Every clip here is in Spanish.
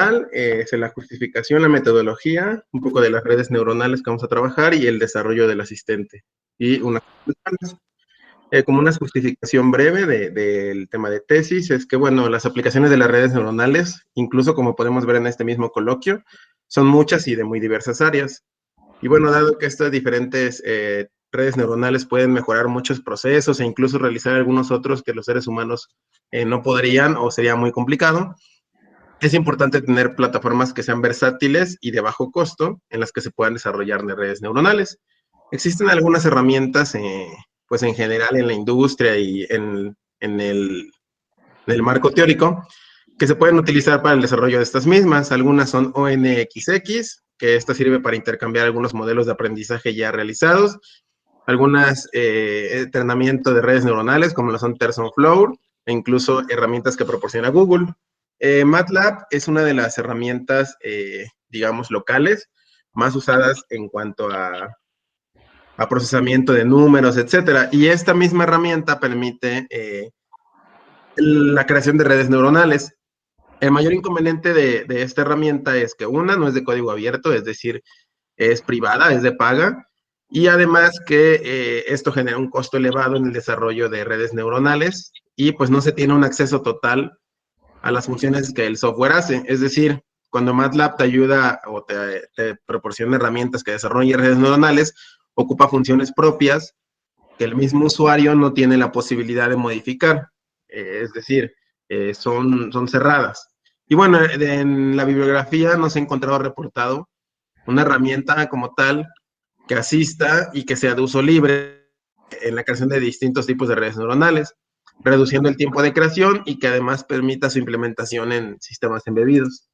general es la justificación, la metodología, un poco de las redes neuronales que vamos a trabajar y el desarrollo del asistente. Y como una justificación breve del tema de tesis, es que, bueno, las aplicaciones de las redes neuronales, incluso como podemos ver en este mismo coloquio, son muchas y de muy diversas áreas. Y bueno, dado que estas diferentes redes neuronales pueden mejorar muchos procesos e incluso realizar algunos otros que los seres humanos no podrían o sería muy complicado, es importante tener plataformas que sean versátiles y de bajo costo en las que se puedan desarrollar redes neuronales. Existen algunas herramientas, pues en general en la industria y en el marco teórico, que se pueden utilizar para el desarrollo de estas mismas. Algunas son ONXX, que esta sirve para intercambiar algunos modelos de aprendizaje ya realizados. Algunas entrenamiento de redes neuronales, como lo son TensorFlow, e incluso herramientas que proporciona Google. MATLAB es una de las herramientas, digamos, locales, más usadas en cuanto a procesamiento de números, etcétera. Y esta misma herramienta permite la creación de redes neuronales. El mayor inconveniente de esta herramienta es que una, no es de código abierto, es decir, es privada, es de paga, y además que esto genera un costo elevado en el desarrollo de redes neuronales y pues no se tiene un acceso total a las funciones que el software hace. Es decir, cuando MATLAB te ayuda o te proporciona herramientas que desarrollen redes neuronales, ocupa funciones propias que el mismo usuario no tiene la posibilidad de modificar. Es decir, son cerradas. Y bueno, en la bibliografía no se ha encontrado reportado una herramienta como tal que asista y que sea de uso libre en la creación de distintos tipos de redes neuronales, reduciendo el tiempo de creación y que además permita su implementación en sistemas embebidos.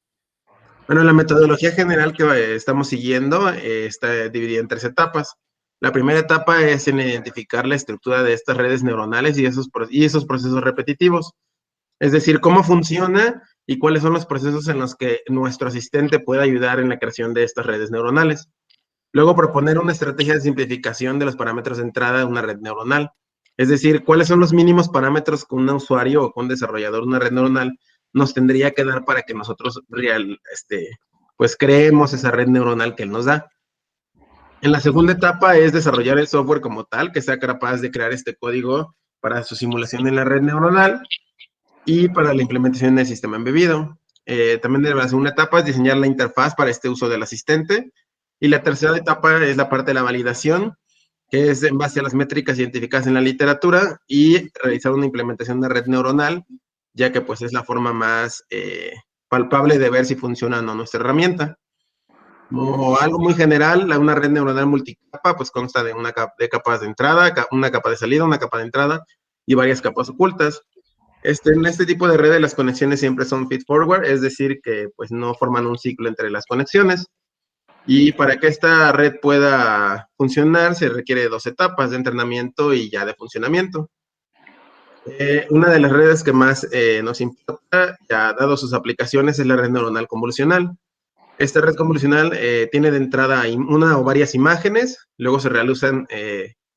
Bueno, la metodología general que estamos siguiendo está dividida en 3 etapas. La primera etapa es en identificar la estructura de estas redes neuronales y esos procesos repetitivos. Es decir, cómo funciona y cuáles son los procesos en los que nuestro asistente puede ayudar en la creación de estas redes neuronales. Luego, proponer una estrategia de simplificación de los parámetros de entrada de una red neuronal. Es decir, cuáles son los mínimos parámetros que un usuario o un desarrollador de una red neuronal nos tendría que dar para que nosotros pues creemos esa red neuronal que él nos da. En la segunda etapa es desarrollar el software como tal, que sea capaz de crear este código para su simulación en la red neuronal y para la implementación del sistema embebido. También de la segunda etapa es diseñar la interfaz para este uso del asistente. Y la tercera etapa es la parte de la validación, que es en base a las métricas identificadas en la literatura y realizar una implementación de red neuronal, ya que pues es la forma más palpable de ver si funciona o no nuestra herramienta. Como algo muy general, una red neuronal multicapa pues consta de de capas de entrada, una capa de salida, una capa de entrada y varias capas ocultas. En este tipo de redes las conexiones siempre son feed forward, es decir, que pues no forman un ciclo entre las conexiones. Y para que esta red pueda funcionar se requiere de 2 etapas de entrenamiento y ya de funcionamiento. Una de las redes que más nos importa, ya dado sus aplicaciones, es la red neuronal convolucional. Esta red convolucional tiene de entrada una o varias imágenes, luego se realizan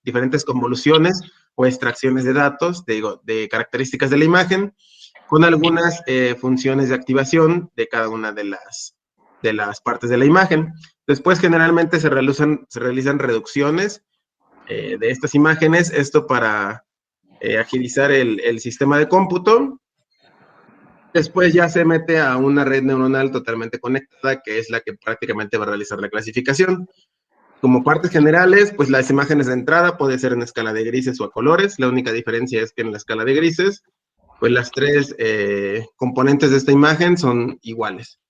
diferentes convoluciones o extracciones de datos, de características de la imagen, con algunas funciones de activación de cada una de las partes de la imagen. Después, generalmente se realizan reducciones de estas imágenes, esto para agilizar el sistema de cómputo. Después ya se mete a una red neuronal totalmente conectada, que es la que prácticamente va a realizar la clasificación. Como partes generales, pues las imágenes de entrada pueden ser en escala de grises o a colores. La única diferencia es que en la escala de grises, pues las 3 componentes de esta imagen son iguales.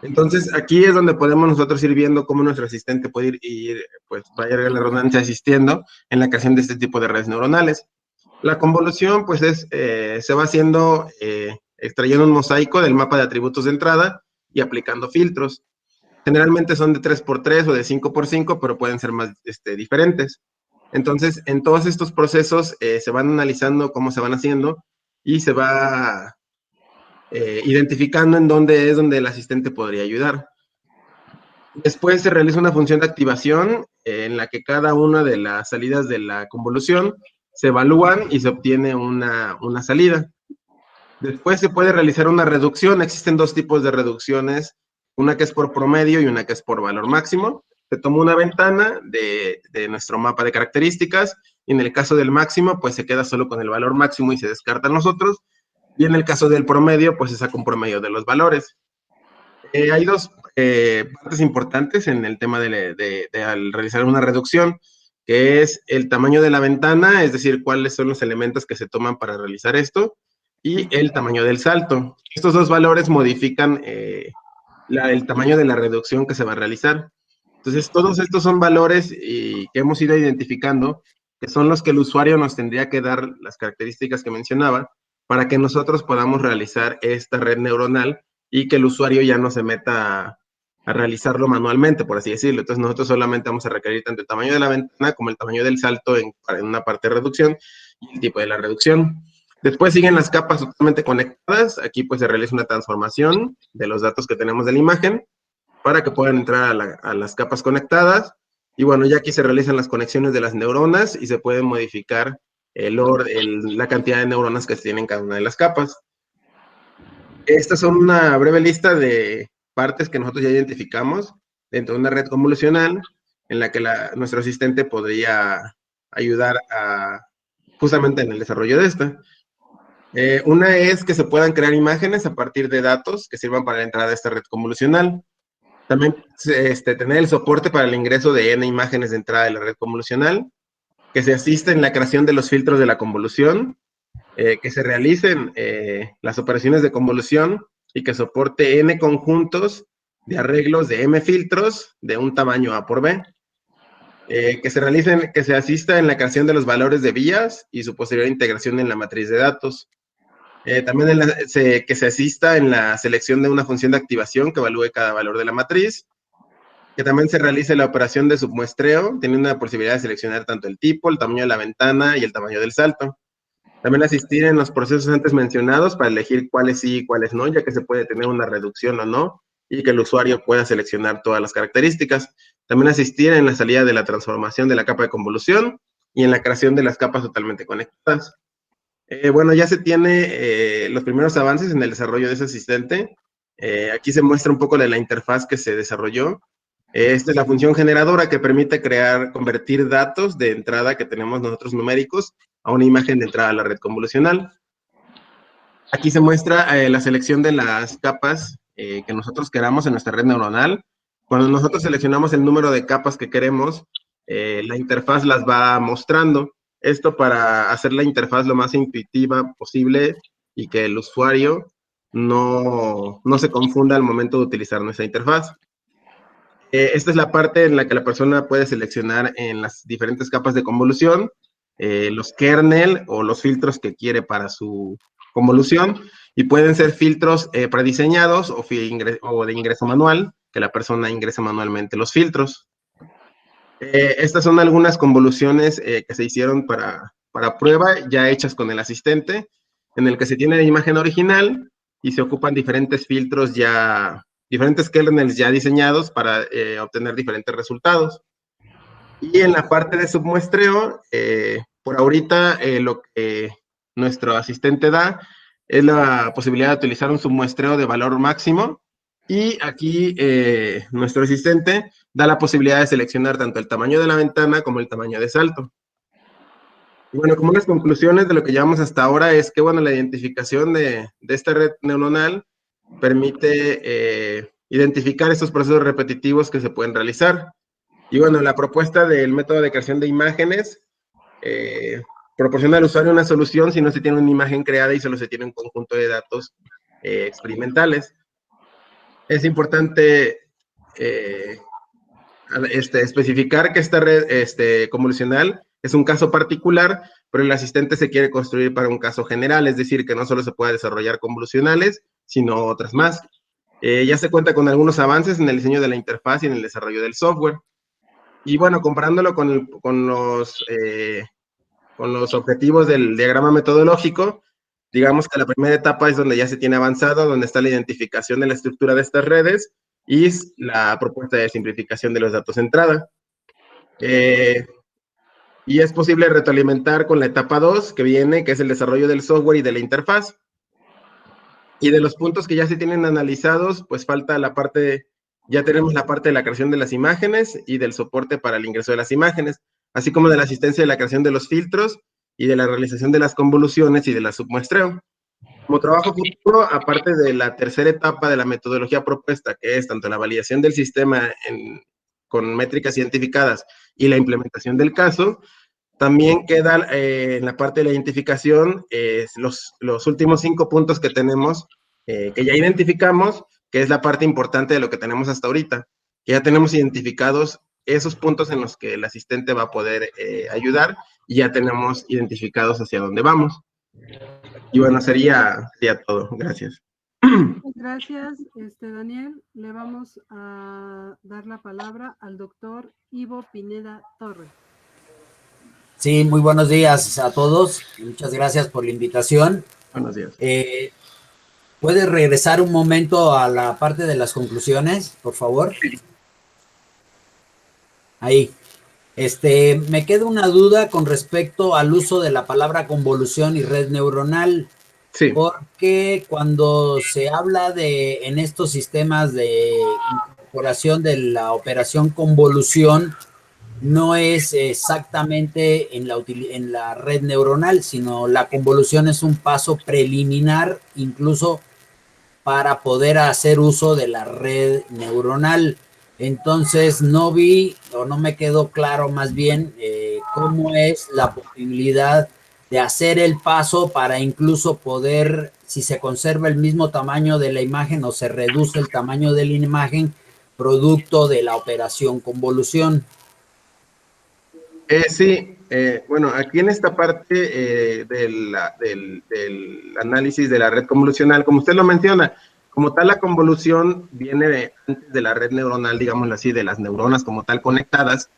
Entonces, aquí es donde podemos nosotros ir viendo cómo nuestro asistente puede ir pues, vaya la redundancia, asistiendo en la creación de este tipo de redes neuronales. La convolución, pues, se va haciendo extrayendo un mosaico del mapa de atributos de entrada y aplicando filtros. Generalmente son de 3x3 o de 5x5, pero pueden ser más diferentes. Entonces, en todos estos procesos se van analizando cómo se van haciendo y se va identificando en dónde es donde el asistente podría ayudar. Después se realiza una función de activación en la que cada una de las salidas de la convolución se evalúan y se obtiene una salida. Después se puede realizar una reducción. Existen dos tipos de reducciones, una que es por promedio y una que es por valor máximo. Se toma una ventana de nuestro mapa de características y en el caso del máximo, pues se queda solo con el valor máximo y se descartan los otros. Y en el caso del promedio, pues se saca un promedio de los valores. Hay dos partes importantes en el tema al realizar una reducción, que es el tamaño de la ventana, es decir, cuáles son los elementos que se toman para realizar esto, y el tamaño del salto. Estos dos valores modifican el tamaño de la reducción que se va a realizar. Entonces, todos estos son valores que hemos ido identificando, que son los que el usuario nos tendría que dar las características que mencionaba, para que nosotros podamos realizar esta red neuronal y que el usuario ya no se meta a realizarlo manualmente, por así decirlo. Entonces, nosotros solamente vamos a requerir tanto el tamaño de la ventana como el tamaño del salto en una parte de reducción y el tipo de la reducción. Después siguen las capas totalmente conectadas. Aquí pues se realiza una transformación de los datos que tenemos de la imagen para que puedan entrar a las capas conectadas. Y bueno, ya aquí se realizan las conexiones de las neuronas y se pueden modificar la cantidad de neuronas que se tienen en cada una de las capas. Estas son una breve lista de partes que nosotros ya identificamos dentro de una red convolucional en la que nuestro asistente podría ayudar justamente en el desarrollo de esta. Una es que se puedan crear imágenes a partir de datos que sirvan para la entrada de esta red convolucional. También tener el soporte para el ingreso de N imágenes de entrada de la red convolucional, que se asista en la creación de los filtros de la convolución, que se realicen las operaciones de convolución y que soporte N conjuntos de arreglos de M filtros de un tamaño A por B. Que se asista en la creación de los valores de vías y su posterior integración en la matriz de datos. También que se asista en la selección de una función de activación que evalúe cada valor de la matriz. Que también se realice la operación de submuestreo, teniendo la posibilidad de seleccionar tanto el tipo, el tamaño de la ventana y el tamaño del salto. También asistir en los procesos antes mencionados para elegir cuáles sí y cuáles no, ya que se puede tener una reducción o no, y que el usuario pueda seleccionar todas las características. También asistir en la salida de la transformación de la capa de convolución y en la creación de las capas totalmente conectadas. Bueno, ya se tiene los primeros avances en el desarrollo de ese asistente. Aquí se muestra un poco de la interfaz que se desarrolló. Esta es la función generadora que permite convertir datos de entrada que tenemos nosotros numéricos a una imagen de entrada a la red convolucional. Aquí se muestra la selección de las capas que nosotros queramos en nuestra red neuronal. Cuando nosotros seleccionamos el número de capas que queremos, la interfaz las va mostrando. Esto para hacer la interfaz lo más intuitiva posible y que el usuario no se confunda al momento de utilizar nuestra interfaz. Esta es la parte en la que la persona puede seleccionar en las diferentes capas de convolución los kernel o los filtros que quiere para su convolución, y pueden ser filtros prediseñados o de ingreso manual, que la persona ingresa manualmente los filtros. Estas son algunas convoluciones que se hicieron para prueba, ya hechas con el asistente, en el que se tiene la imagen original y se ocupan diferentes filtros diferentes kernels ya diseñados para obtener diferentes resultados. Y en la parte de submuestreo, por ahorita lo que nuestro asistente da es la posibilidad de utilizar un submuestreo de valor máximo, y aquí nuestro asistente da la posibilidad de seleccionar tanto el tamaño de la ventana como el tamaño de salto. Y bueno, como unas conclusiones de lo que llevamos hasta ahora es que, bueno, la identificación de esta red neuronal permite identificar estos procesos repetitivos que se pueden realizar. Y bueno, la propuesta del método de creación de imágenes proporciona al usuario una solución si no se tiene una imagen creada y solo se tiene un conjunto de datos experimentales. Es importante especificar que esta red convolucional es un caso particular, pero el asistente se quiere construir para un caso general, es decir, que no solo se pueda desarrollar convolucionales, sino otras más. Ya se cuenta con algunos avances en el diseño de la interfaz y en el desarrollo del software. Y bueno, comparándolo con los objetivos del diagrama metodológico, digamos que la primera etapa es donde ya se tiene avanzado, donde está la identificación de la estructura de estas redes y la propuesta de simplificación de los datos de entrada. Y es posible retroalimentar con la etapa 2 que viene, que es el desarrollo del software y de la interfaz. Y de los puntos que ya se tienen analizados, pues falta la parte, ya tenemos la parte de la creación de las imágenes y del soporte para el ingreso de las imágenes, así como de la asistencia de la creación de los filtros y de la realización de las convoluciones y de la submuestreo. Como trabajo futuro, aparte de la tercera etapa de la metodología propuesta, que es tanto la validación del sistema con métricas identificadas y la implementación del caso, también queda en la parte de la identificación los últimos 5 puntos que tenemos, que ya identificamos, que es la parte importante de lo que tenemos hasta ahorita. Que ya tenemos identificados esos puntos en los que el asistente va a poder ayudar y ya tenemos identificados hacia dónde vamos. Y bueno, sería todo. Gracias. Gracias, Daniel. Le vamos a dar la palabra al doctor Ivo Pineda Torres. Sí, muy buenos días a todos. Muchas gracias por la invitación. Buenos días. ¿Puedes regresar un momento a la parte de las conclusiones, por favor? Sí. Ahí. Me queda una duda con respecto al uso de la palabra convolución y red neuronal. Sí. Porque cuando se habla en estos sistemas de incorporación de la operación convolución, no es exactamente en la red neuronal, sino la convolución es un paso preliminar incluso para poder hacer uso de la red neuronal. Entonces no vi o no me quedó claro más bien cómo es la posibilidad de hacer el paso para incluso poder, si se conserva el mismo tamaño de la imagen o se reduce el tamaño de la imagen, producto de la operación convolución. Sí, bueno, aquí en esta parte del análisis de la red convolucional, como usted lo menciona, como tal la convolución viene antes de la red neuronal, digámoslo así, de las neuronas como tal conectadas.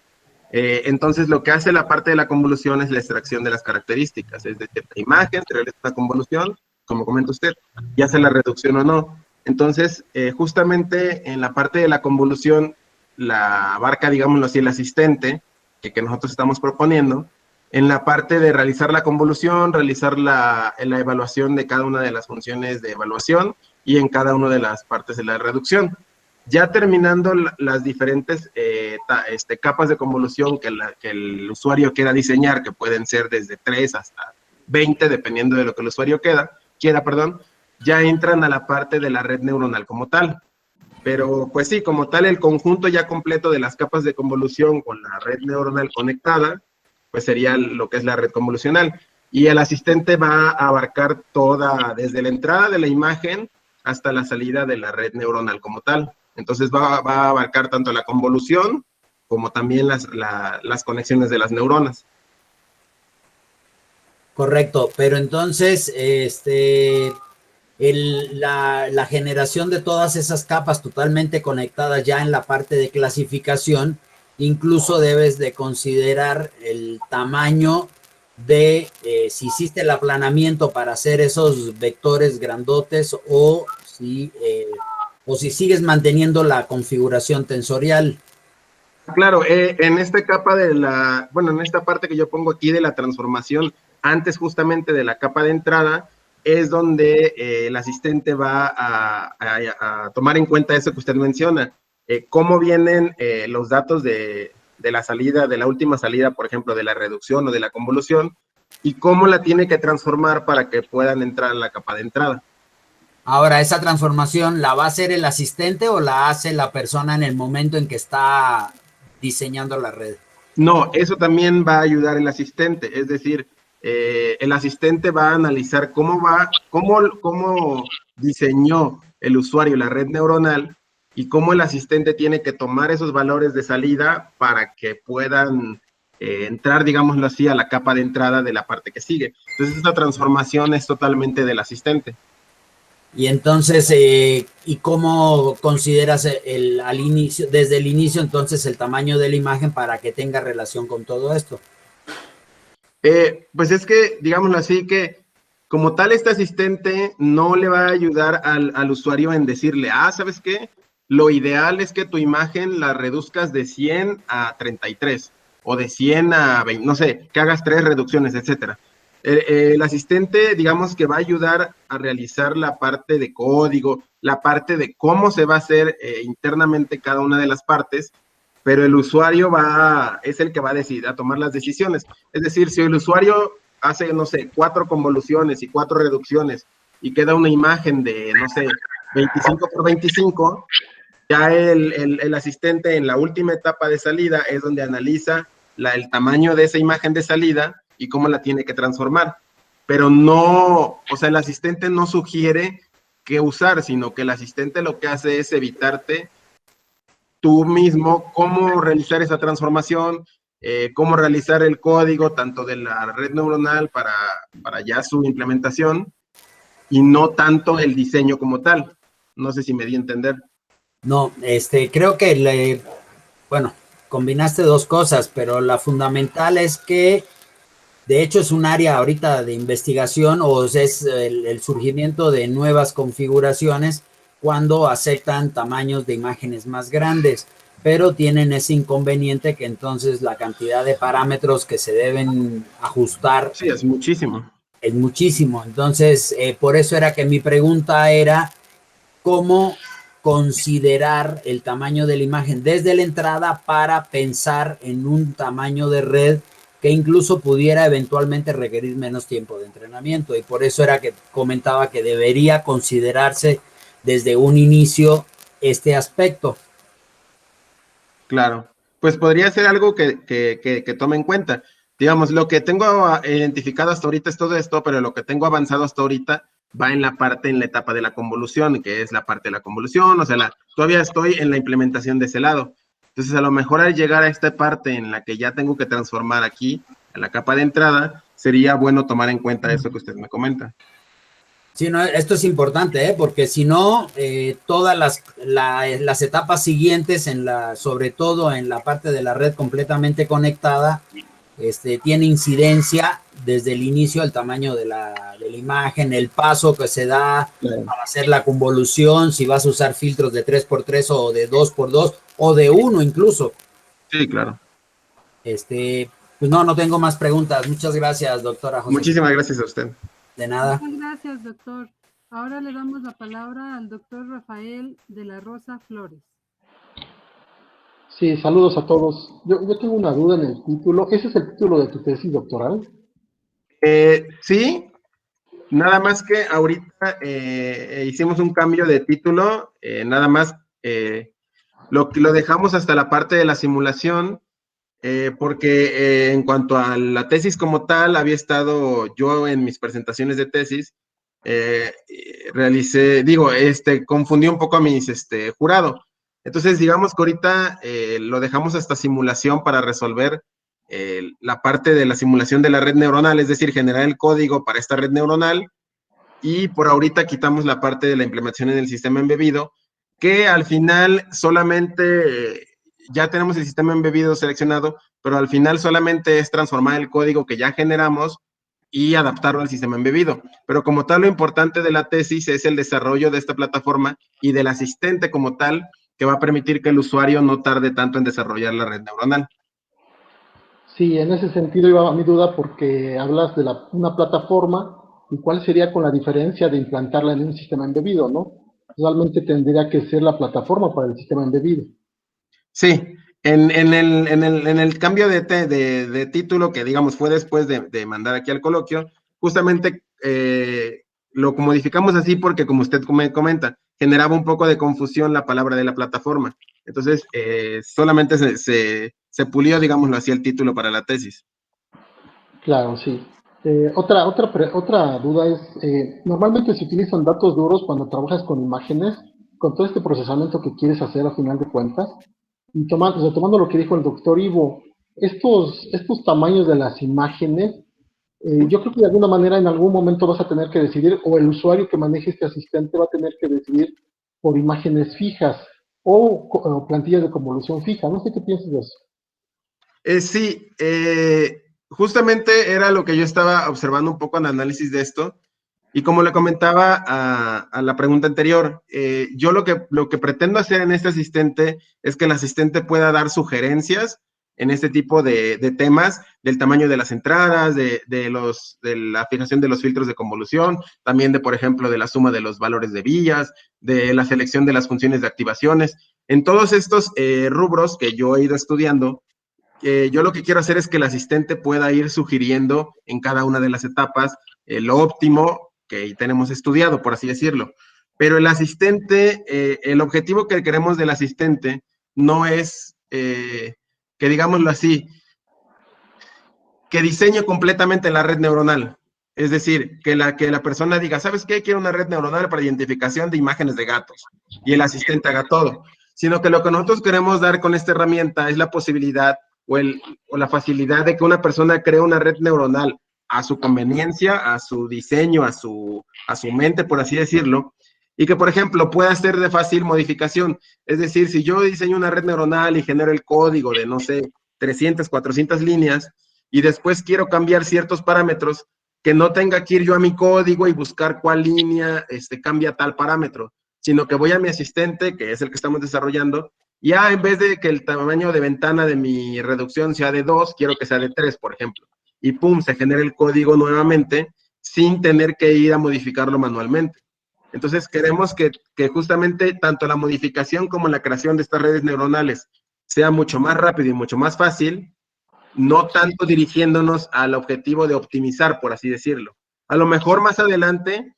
Entonces lo que hace la parte de la convolución es la extracción de las características, es decir, la imagen se realiza una convolución, como comenta usted, ya sea la reducción o no. Entonces, justamente en la parte de la convolución, la abarca, digámoslo así, el asistente, que nosotros estamos proponiendo, en la parte de realizar la convolución, realizar la evaluación de cada una de las funciones de evaluación y en cada una de las partes de la reducción. Ya terminando las diferentes capas de convolución que el usuario quiera diseñar, que pueden ser desde 3 hasta 20, dependiendo de lo que el usuario quiera, ya entran a la parte de la red neuronal como tal. Pero pues sí, como tal, el conjunto ya completo de las capas de convolución con la red neuronal conectada, pues sería lo que es la red convolucional. Y el asistente va a abarcar toda, desde la entrada de la imagen hasta la salida de la red neuronal como tal. Entonces va a abarcar tanto la convolución como también las conexiones de las neuronas. Correcto, pero entonces, la generación de todas esas capas totalmente conectadas ya en la parte de clasificación, incluso debes de considerar el tamaño de si hiciste el aplanamiento para hacer esos vectores grandotes o si sigues manteniendo la configuración tensorial. Claro, en esta capa en esta parte que yo pongo aquí de la transformación, antes justamente de la capa de entrada, es donde el asistente va a tomar en cuenta eso que usted menciona, cómo vienen los datos de la salida, de la última salida, por ejemplo, de la reducción o de la convolución, y cómo la tiene que transformar para que puedan entrar a la capa de entrada. Ahora, ¿esa transformación la va a hacer el asistente o la hace la persona en el momento en que está diseñando la red? No, eso también va a ayudar el asistente, es decir, el asistente va a analizar cómo diseñó el usuario la red neuronal y cómo el asistente tiene que tomar esos valores de salida para que puedan entrar, digámoslo así, a la capa de entrada de la parte que sigue. Entonces, esta transformación es totalmente del asistente. Y entonces, ¿y cómo consideras desde el inicio, entonces, el tamaño de la imagen para que tenga relación con todo esto? Pues es que, digámoslo así, que como tal este asistente no le va a ayudar al usuario en decirle, ¿sabes qué? Lo ideal es que tu imagen la reduzcas de 100 a 33 o de 100 a 20, no sé, que hagas 3 reducciones, etcétera. El asistente, digamos que va a ayudar a realizar la parte de código, la parte de cómo se va a hacer internamente cada una de las partes, pero el usuario es el que va a decidir, a tomar las decisiones. Es decir, si el usuario hace, no sé, 4 convoluciones y 4 reducciones y queda una imagen de, no sé, 25 por 25, ya el asistente en la última etapa de salida es donde analiza el tamaño de esa imagen de salida y cómo la tiene que transformar. Pero no, o sea, el asistente no sugiere qué usar, sino que el asistente lo que hace es evitarte tú mismo cómo realizar esa transformación, cómo realizar el código tanto de la red neuronal para ya su implementación y no tanto el diseño como tal. No sé si me di a entender. No, creo que bueno, combinaste dos cosas, pero la fundamental es que de hecho es un área ahorita de investigación o es el surgimiento de nuevas configuraciones cuando aceptan tamaños de imágenes más grandes, pero tienen ese inconveniente que entonces la cantidad de parámetros que se deben ajustar Sí, es muchísimo. es muchísimo. Entonces, por eso era que mi pregunta era cómo considerar el tamaño de la imagen desde la entrada para pensar en un tamaño de red que incluso pudiera eventualmente requerir menos tiempo de entrenamiento. Y por eso era que comentaba que debería considerarse desde un inicio este aspecto. Claro, pues podría ser algo que tome en cuenta. Digamos, lo que tengo identificado hasta ahorita es todo esto, pero lo que tengo avanzado hasta ahorita va en la etapa de la convolución, que es la parte de la convolución, o sea, todavía estoy en la implementación de ese lado. Entonces, a lo mejor al llegar a esta parte en la que ya tengo que transformar aquí, a la capa de entrada, sería bueno tomar en cuenta eso que usted me comenta. Sí, no, esto es importante, porque si no, todas las etapas siguientes, sobre todo en la parte de la red completamente conectada, tiene incidencia desde el inicio el tamaño de la imagen, el paso que se da para hacer la convolución, si vas a usar filtros de 3x3 o de 2x2 o de 1 incluso. Sí, claro. Pues no tengo más preguntas. Muchas gracias, doctora José. Muchísimas gracias a usted. De nada. Muchas gracias, doctor. Ahora le damos la palabra al doctor Rafael de la Rosa Flores. Sí, saludos a todos. Yo tengo una duda en el título. ¿Ese es el título de tu tesis doctoral? Sí, nada más que ahorita hicimos un cambio de título, nada más lo dejamos hasta la parte de la simulación, porque en cuanto a la tesis como tal, había estado yo en mis presentaciones de tesis, confundí un poco a mis jurado. Entonces, digamos que ahorita lo dejamos hasta simulación para resolver la parte de la simulación de la red neuronal, es decir, generar el código para esta red neuronal, y por ahorita quitamos la parte de la implementación en el sistema embebido, que al final solamente ya tenemos el sistema embebido seleccionado, pero al final solamente es transformar el código que ya generamos y adaptarlo al sistema embebido. Pero como tal, lo importante de la tesis es el desarrollo de esta plataforma y del asistente como tal, que va a permitir que el usuario no tarde tanto en desarrollar la red neuronal. Sí, en ese sentido iba mi duda porque hablas de una plataforma y cuál sería con la diferencia de implantarla en un sistema embebido, ¿no? Realmente tendría que ser la plataforma para el sistema embebido. Sí, en el cambio de título que digamos fue después de mandar aquí al coloquio, justamente lo modificamos así porque como usted comenta, generaba un poco de confusión la palabra de la plataforma. Entonces, solamente se pulió, digámoslo así, el título para la tesis. Claro, sí. Otra duda es, normalmente se utilizan datos duros cuando trabajas con imágenes, con todo este procesamiento que quieres hacer a final de cuentas. Y retomando lo que dijo el doctor Ivo, estos tamaños de las imágenes, yo creo que de alguna manera en algún momento vas a tener que decidir, o el usuario que maneje este asistente va a tener que decidir por imágenes fijas o plantillas de convolución fija. No sé qué piensas de eso. Sí, justamente era lo que yo estaba observando un poco en el análisis de esto. Y como le comentaba a la pregunta anterior, yo lo que pretendo hacer en este asistente es que el asistente pueda dar sugerencias en este tipo de temas, del tamaño de las entradas, de la fijación de los filtros de convolución, también de, por ejemplo, de la suma de los valores de vías, de la selección de las funciones de activaciones. En todos estos rubros que yo he ido estudiando, yo lo que quiero hacer es que el asistente pueda ir sugiriendo en cada una de las etapas lo óptimo que tenemos estudiado, por así decirlo. Pero el asistente, el objetivo que queremos del asistente no es, que digámoslo así, que diseñe completamente la red neuronal. Es decir, que la persona diga, ¿sabes qué? Quiero una red neuronal para identificación de imágenes de gatos. Y el asistente haga todo. Sino que lo que nosotros queremos dar con esta herramienta es la posibilidad o la facilidad de que una persona cree una red neuronal a su conveniencia, a su diseño, a su mente, por así decirlo, y que, por ejemplo, pueda ser de fácil modificación. Es decir, si yo diseño una red neuronal y genero el código de, no sé, 300, 400 líneas, y después quiero cambiar ciertos parámetros, que no tenga que ir yo a mi código y buscar cuál línea cambia tal parámetro, sino que voy a mi asistente, que es el que estamos desarrollando, y en vez de que el tamaño de ventana de mi reducción sea de 2, quiero que sea de 3, por ejemplo. Y pum, se genera el código nuevamente sin tener que ir a modificarlo manualmente. Entonces, queremos que justamente tanto la modificación como la creación de estas redes neuronales sea mucho más rápido y mucho más fácil, no tanto dirigiéndonos al objetivo de optimizar, por así decirlo. A lo mejor más adelante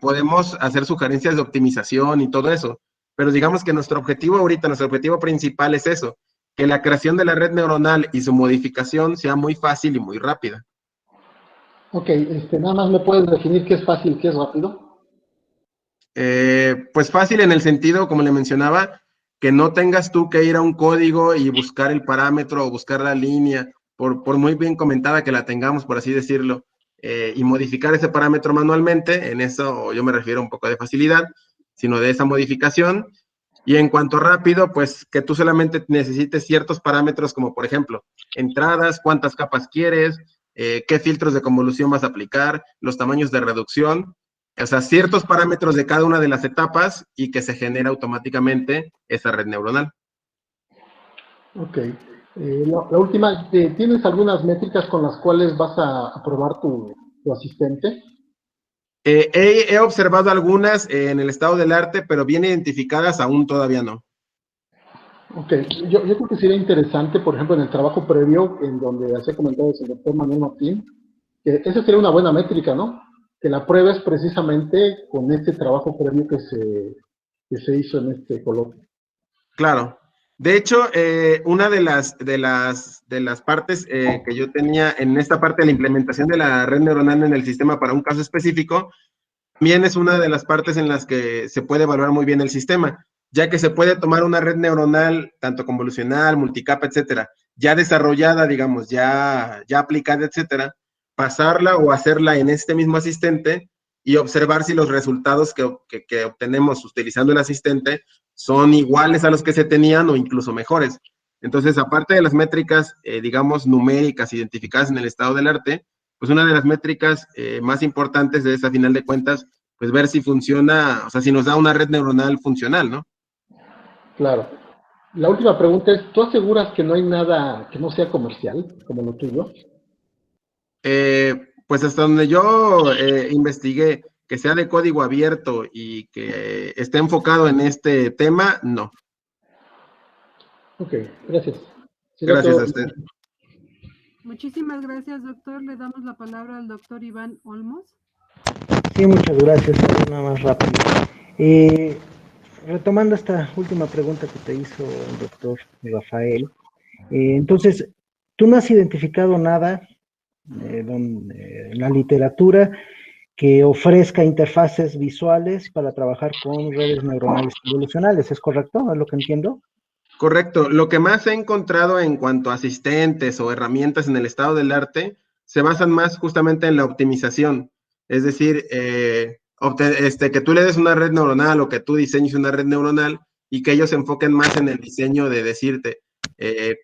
podemos hacer sugerencias de optimización y todo eso, pero digamos que nuestro objetivo ahorita, nuestro objetivo principal es eso, que la creación de la red neuronal y su modificación sea muy fácil y muy rápida. Ok, nada más me puedes definir qué es fácil y qué es rápido. Pues fácil en el sentido, como le mencionaba, que no tengas tú que ir a un código y buscar el parámetro o buscar la línea, por muy bien comentada que la tengamos, por así decirlo, y modificar ese parámetro manualmente. En eso yo me refiero un poco de facilidad, sino de esa modificación. Y en cuanto a rápido, pues que tú solamente necesites ciertos parámetros como, por ejemplo, entradas, cuántas capas quieres, qué filtros de convolución vas a aplicar, los tamaños de reducción, o sea, ciertos parámetros de cada una de las etapas y que se genera automáticamente esa red neuronal. Ok. La última, ¿tienes algunas métricas con las cuales vas a probar tu asistente? He observado algunas en el estado del arte, pero bien identificadas aún todavía no. Ok, yo creo que sería interesante, por ejemplo, en el trabajo previo, en donde hacía comentarios el doctor Manuel Martín, que esa sería una buena métrica, ¿no? Que la pruebes precisamente con este trabajo previo que se hizo en este coloquio. Claro. De hecho, una de las partes que yo tenía en esta parte de la implementación de la red neuronal en el sistema para un caso específico, también es una de las partes en las que se puede evaluar muy bien el sistema, ya que se puede tomar una red neuronal, tanto convolucional, multicapa, etcétera, ya desarrollada, digamos, ya aplicada, etcétera, pasarla o hacerla en este mismo asistente y observar si los resultados que obtenemos utilizando el asistente son iguales a los que se tenían o incluso mejores. Entonces, aparte de las métricas, digamos, numéricas identificadas en el estado del arte, pues una de las métricas más importantes es, a final de cuentas, pues ver si funciona, o sea, si nos da una red neuronal funcional, ¿no? Claro. La última pregunta es, ¿tú aseguras que no hay nada que no sea comercial, como lo tuyo? Pues hasta donde yo investigué, que sea de código abierto y que esté enfocado en este tema, no. Ok, gracias. Sería Gracias todo. a usted. Muchísimas gracias, doctor. Le damos la palabra al doctor Iván Olmos. Sí, muchas gracias. Nada más rápido. Retomando esta última pregunta que te hizo el doctor Rafael, entonces, tú no has identificado nada en la literatura que ofrezca interfaces visuales para trabajar con redes neuronales convolucionales, ¿es correcto? ¿Es lo que entiendo? Correcto. Lo que más he encontrado en cuanto a asistentes o herramientas en el estado del arte se basan más justamente en la optimización. Es decir, que tú le des una red neuronal o que tú diseñes una red neuronal y que ellos se enfoquen más en el diseño de decirte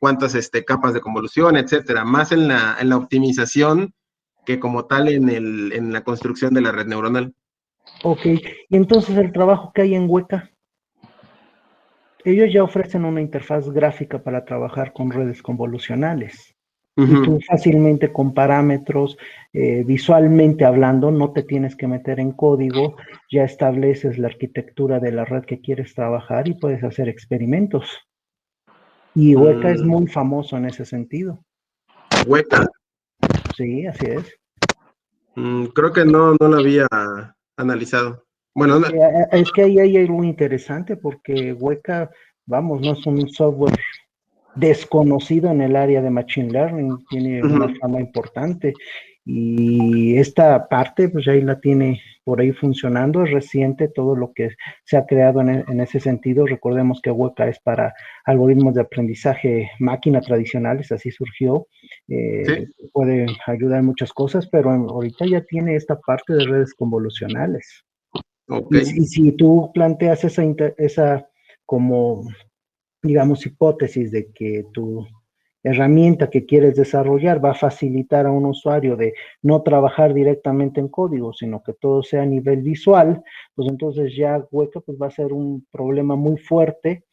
cuántas capas de convolución, etcétera, más en la optimización que como tal en la construcción de la red neuronal. Ok, y entonces el trabajo que hay en Weka, ellos ya ofrecen una interfaz gráfica para trabajar con redes convolucionales. Y Ujú. tú fácilmente con parámetros, visualmente hablando, no te tienes que meter en código, ya estableces la arquitectura de la red que quieres trabajar y puedes hacer experimentos. Y Weka es muy famoso en ese sentido. Weka. Sí, así es. Creo que no lo había analizado. Bueno, Es que ahí hay algo interesante porque Weka, vamos, no es un software desconocido en el área de Machine Learning, tiene una fama importante y esta parte pues ahí la tiene por ahí funcionando, es reciente todo lo que se ha creado en ese sentido. Recordemos que Weka es para algoritmos de aprendizaje máquina tradicionales, así surgió, sí. puede ayudar en muchas cosas, pero ahorita ya tiene esta parte de redes convolucionales. Ok. Y si tú planteas esa como, digamos, hipótesis de que tu herramienta que quieres desarrollar va a facilitar a un usuario de no trabajar directamente en código, sino que todo sea a nivel visual, pues entonces ya Weka pues va a ser un problema muy fuerte,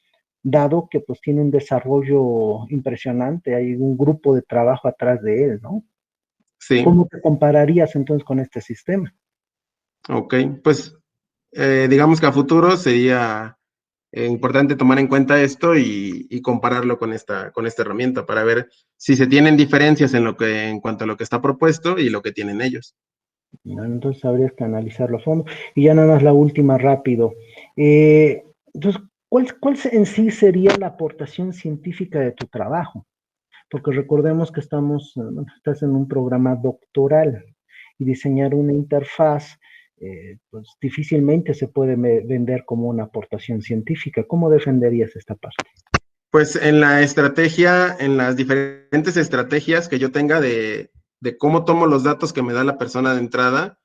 dado que pues tiene un desarrollo impresionante, hay un grupo de trabajo atrás de él, ¿no? Sí. ¿Cómo te compararías entonces con este sistema? Ok. Pues digamos que a futuro sería importante tomar en cuenta esto y compararlo con esta herramienta para ver si se tienen diferencias en cuanto a lo que está propuesto y lo que tienen ellos. Entonces habría que analizarlo a fondo. Y ya nada más la última rápido. Entonces, ¿cuál en sí sería la aportación científica de tu trabajo? Porque recordemos que estás en un programa doctoral y diseñar una interfaz, pues difícilmente se puede vender como una aportación científica. ¿Cómo defenderías esta parte? Pues en la estrategia, en las diferentes estrategias que yo tenga de cómo tomo los datos que me da la persona de entrada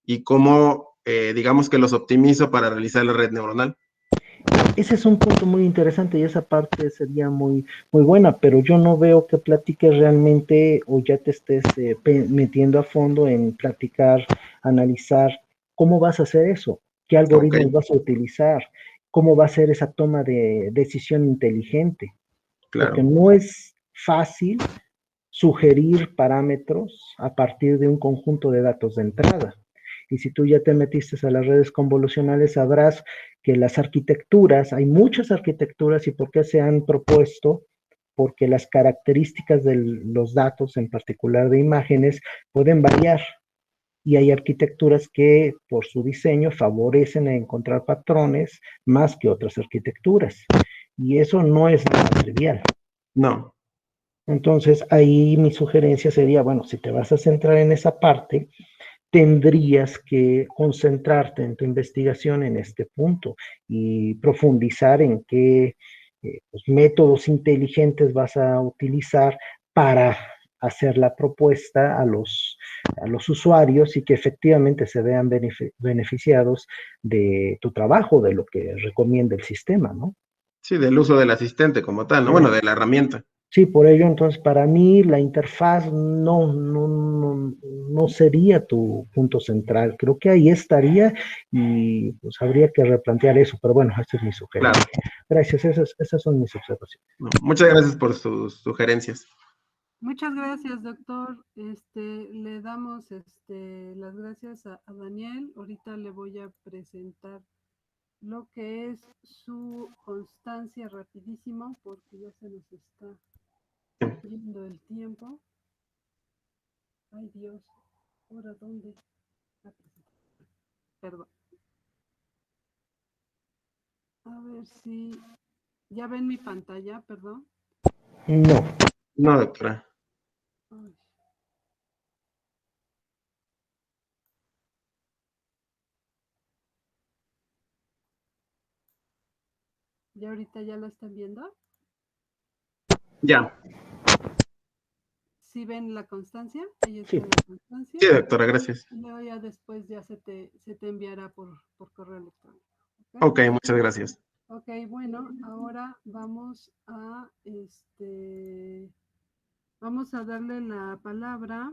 y cómo, digamos que los optimizo para realizar la red neuronal. Ese es un punto muy interesante y esa parte sería muy, muy buena, pero yo no veo que platiques realmente o ya te estés metiendo a fondo en platicar, analizar cómo vas a hacer eso, qué Ok, algoritmos vas a utilizar, cómo va a ser esa toma de decisión inteligente, porque claro. no es fácil sugerir parámetros a partir de un conjunto de datos de entrada. Y si tú ya te metiste a las redes convolucionales, sabrás que las arquitecturas, hay muchas arquitecturas y por qué se han propuesto, porque las características de los datos, en particular de imágenes, pueden variar. Y hay arquitecturas que por su diseño favorecen a encontrar patrones más que otras arquitecturas. Y eso no es nada trivial. No, Entonces, ahí mi sugerencia sería, bueno, si te vas a centrar en esa parte, tendrías que concentrarte en tu investigación en este punto y profundizar en qué pues, métodos inteligentes vas a utilizar para hacer la propuesta a los usuarios y que efectivamente se vean beneficiados de tu trabajo, de lo que recomienda el sistema, ¿no? sí, del uso del asistente como tal, ¿no? Bueno, de la herramienta. Sí, por ello, entonces, para mí la interfaz no sería tu punto central. Creo que ahí estaría y pues habría que replantear eso, pero bueno, esta es mi Claro. sugerencia. Gracias, esas son mis observaciones. No, muchas gracias por sus sugerencias. Muchas gracias, doctor. Le damos las gracias a Daniel. Ahorita le voy a presentar lo que es su constancia rapidísimo, porque ya se nos está yendo el tiempo. Ay, Dios. ¿Ahora dónde? Perdón. A ver si... ¿Ya ven mi pantalla? Perdón. No, No, doctora. Ay. ¿Ya ahorita ya lo están viendo? Ya. ¿Sí ven la constancia? Ahí está sí, la constancia. Sí, doctora, gracias. Y luego ya después ya se te enviará por correo electrónico. Ok, muchas gracias. Ok, bueno, ahora vamos a vamos a darle la palabra